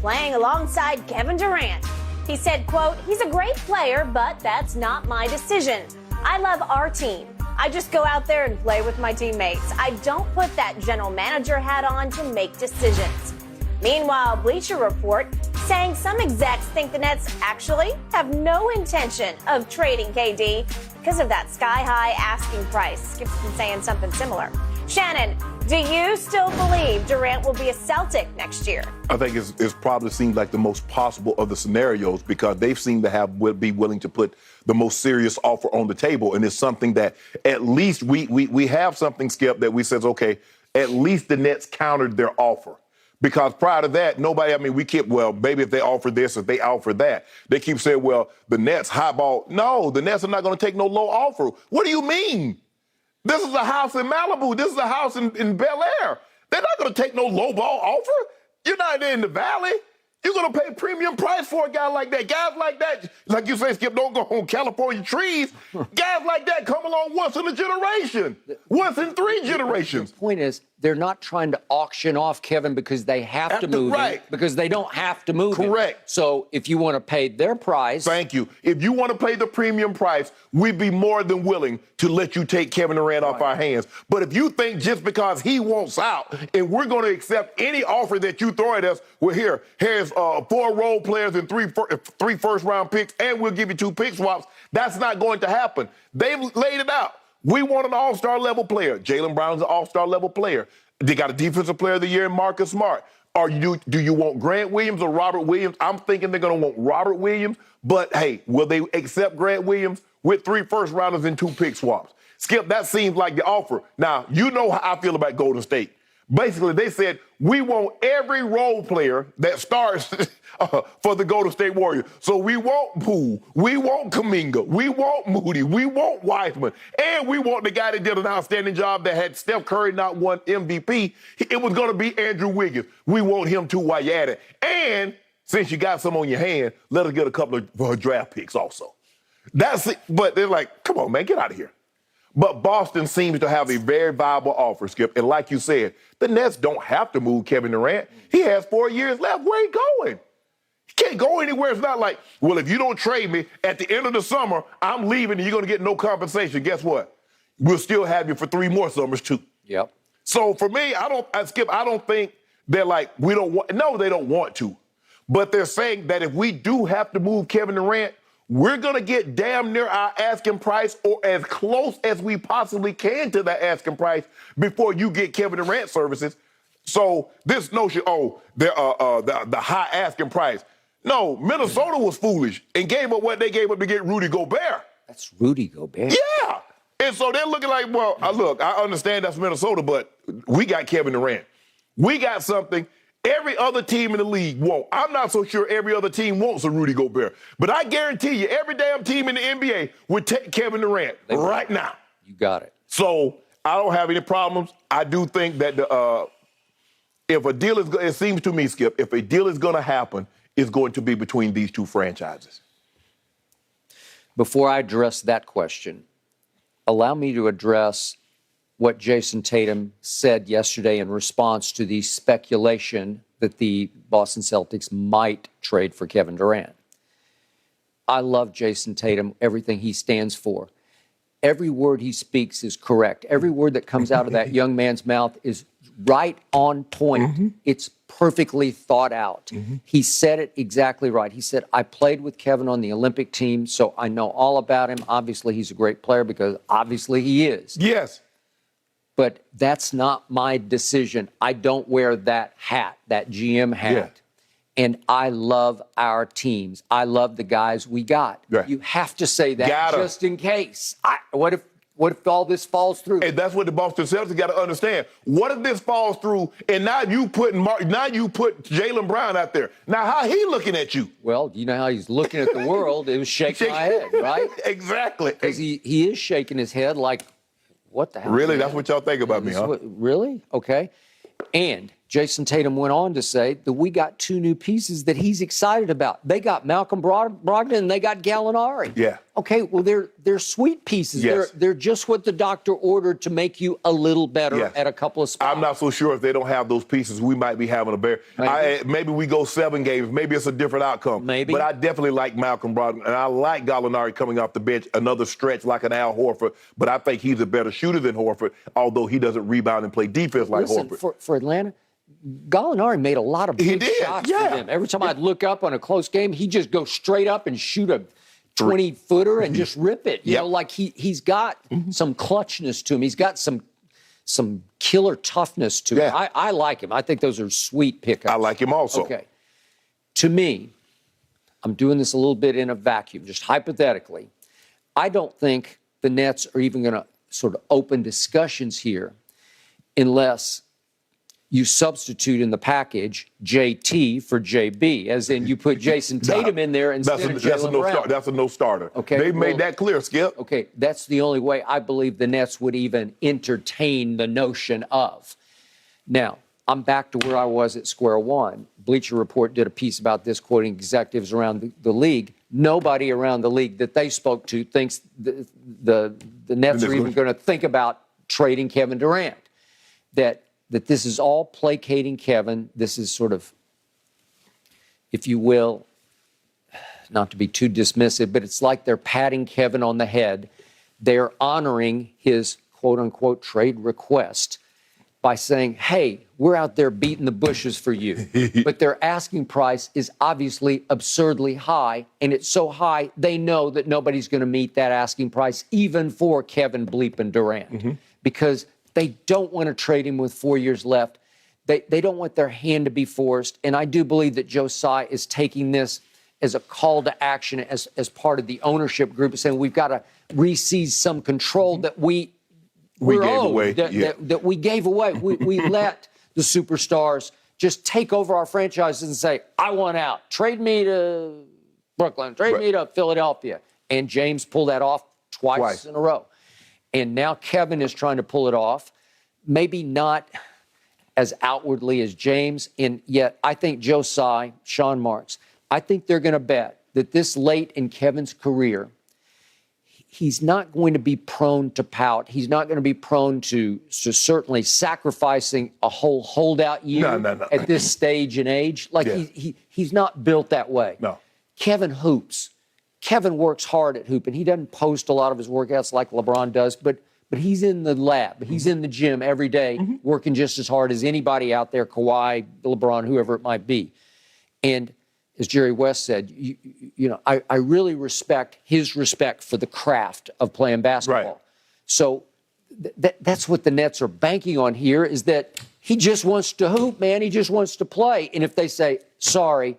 playing alongside Kevin Durant. He said, quote, "He's a great player, but that's not my decision. I love our team. I just go out there and play with my teammates. I don't put that general manager hat on to make decisions." Meanwhile, Bleacher Report saying some execs think the Nets actually have no intention of trading KD because of that sky-high asking price. Skip's been saying something similar. Shannon, do you still believe Durant will be a Celtic next year? I think it's probably seemed like the most possible of the scenarios because they've seemed to be willing to put the most serious offer on the table. And it's something that at least we have something, Skip, that we says, okay, at least the Nets countered their offer. Because prior to that, we keep, well, maybe if they offer this, if they offer that. They keep saying, well, the Nets highball. No, the Nets are not going to take no low offer. What do you mean? This is a house in Malibu. This is a house in Bel Air. They're not going to take no low ball offer. You're not in the Valley. You're going to pay premium price for a guy like that. Guys like that, like you say, Skip, don't go on California trees. Guys like that come along once in a generation, once in 3 generations. The point is, they're not trying to auction off Kevin because they have to move him, because they don't have to move him. Correct. So if you want to pay their price. Thank you. If you want to pay the premium price, we'd be more than willing to let you take Kevin Durant off our hands. But if you think just because he wants out and we're going to accept any offer that you throw at us, well, here's 4 role players and 3 first-round picks, and we'll give you 2 pick swaps, that's not going to happen. They've laid it out. We want an all-star level player. Jaylen Brown's an all-star level player. They got a defensive player of the year in Marcus Smart. Do you want Grant Williams or Robert Williams? I'm thinking they're going to want Robert Williams. But, hey, will they accept Grant Williams with 3 first-rounders and 2 pick swaps? Skip, that seems like the offer. Now, you know how I feel about Golden State. Basically, they said, we want every role player that starts for the Golden State Warriors. So we want Poole, we want Kuminga, we want Moody, we want Wiseman, and we want the guy that did an outstanding job that had Steph Curry not won MVP. It was going to be Andrew Wiggins. We want him too while you're at it. And since you got some on your hand, let us get a couple of draft picks also. That's it. But they're like, come on, man, get out of here. But Boston seems to have a very viable offer, Skip. And like you said, the Nets don't have to move Kevin Durant. He has 4 years left. Where he going? He can't go anywhere. It's not like, well, if you don't trade me at the end of the summer, I'm leaving and you're going to get no compensation. Guess what? We'll still have you for 3 more summers, too. Yep. So for me, Skip, I don't think they're like, we don't want, no, they don't want to. But they're saying that if we do have to move Kevin Durant, we're going to get damn near our asking price or as close as we possibly can to that asking price before you get Kevin Durant services. So this notion, the high asking price. No, Minnesota was foolish and gave up what they gave up to get Rudy Gobert. That's Rudy Gobert. Yeah. And so they're looking like, well, look, I understand that's Minnesota, but we got Kevin Durant. We got something every other team in the league won't. I'm not so sure every other team wants a Rudy Gobert. But I guarantee you, every damn team in the NBA would take Kevin Durant right now. You got it. So I don't have any problems. I do think that if a deal is, it seems to me, Skip, if a deal is going to happen, it's going to be between these 2 franchises. Before I address that question, allow me to address what Jayson Tatum said yesterday in response to the speculation that the Boston Celtics might trade for Kevin Durant. I love Jayson Tatum, everything he stands for. Every word he speaks is correct. Every word that comes out of that young man's mouth is right on point. Mm-hmm. It's perfectly thought out. Mm-hmm. He said it exactly right. He said, I played with Kevin on the Olympic team, so I know all about him. Obviously, he's a great player because obviously he is. Yes. But that's not my decision. I don't wear that hat, that GM hat. Yeah. And I love our teams. I love the guys we got. Right. You have to say that just in case. What if all this falls through? And that's what the Boston Celtics got to understand. What if this falls through and now you put Jaylen Brown out there? Now, how he looking at you? Well, you know how he's looking at the world. It was shaking my head, right? Exactly. Because he is shaking his head like, what the hell? Really? That's what y'all think about me, huh? Really? Okay. And Jayson Tatum went on to say that we got two new pieces that he's excited about. They got Malcolm Brogdon and they got Gallinari. Yeah. Okay, well, they're sweet pieces. Yes. They're just what the doctor ordered to make you a little better Yes. at a couple of spots. I'm not so sure if they don't have those pieces, we might be having a bear. Maybe we go 7 games. Maybe it's a different outcome. Maybe. But I definitely like Malcolm Brogdon, and I like Gallinari coming off the bench, another stretch like an Al Horford. But I think he's a better shooter than Horford, although he doesn't rebound and play defense like Listen, Horford. For Atlanta, Gallinari made a lot of big did, shots yeah. for them. Every time I'd look up on a close game, he'd just go straight up and shoot a 20-footer and just rip it. You know, like he's got some clutchness to him. He's got some killer toughness to him. I like him. I think those are sweet pickups. I like him also. Okay. To me, I'm doing this a little bit in a vacuum, just hypothetically. I don't think the Nets are even going to sort of open discussions here unless you substitute in the package JT for JB, as in you put Jayson Tatum in there instead of Jaylen Brown. That's a no-starter. Okay, They made that clear, Skip. Okay, that's the only way I believe the Nets would even entertain the notion of. Now, I'm back to where I was at square one. Bleacher Report did a piece about this, quoting executives around the league. Nobody around the league that they spoke to thinks the Nets are even going to think about trading Kevin Durant. That this is all placating Kevin. This is sort of, if you will, not to be too dismissive, but it's like they're patting Kevin on the head. They're honoring his quote-unquote trade request by saying, hey, we're out there beating the bushes for you. But their asking price is obviously absurdly high, and it's so high they know that nobody's going to meet that asking price, even for Kevin Bleepin' Durant, because they don't want to trade him with 4 years left. They don't want their hand to be forced. And I do believe that Joe Tsai is taking this as a call to action, as part of the ownership group, saying we've got to re-seize some control that we gave away. That we gave away. We let the superstars just take over our franchises and say, I want out. Trade me to Brooklyn. Trade me to Philadelphia. And James pulled that off twice in a row. And now Kevin is trying to pull it off, maybe not as outwardly as James, and yet I think Joe Tsai, Sean Marks, I think they're going to bet that this late in Kevin's career, he's not going to be prone to pout. He's not going to be prone to certainly sacrificing a whole holdout year at this stage in age. Like he's not built that way. No. Kevin hoops. Kevin works hard at hooping. He doesn't post a lot of his workouts like LeBron does, but he's in the lab. He's in the gym every day, working just as hard as anybody out there, Kawhi, LeBron, whoever it might be. And as Jerry West said, you know, I really respect his respect for the craft of playing basketball. Right. So that's what the Nets are banking on here, is that he just wants to hoop, man. He just wants to play. And if they say, sorry,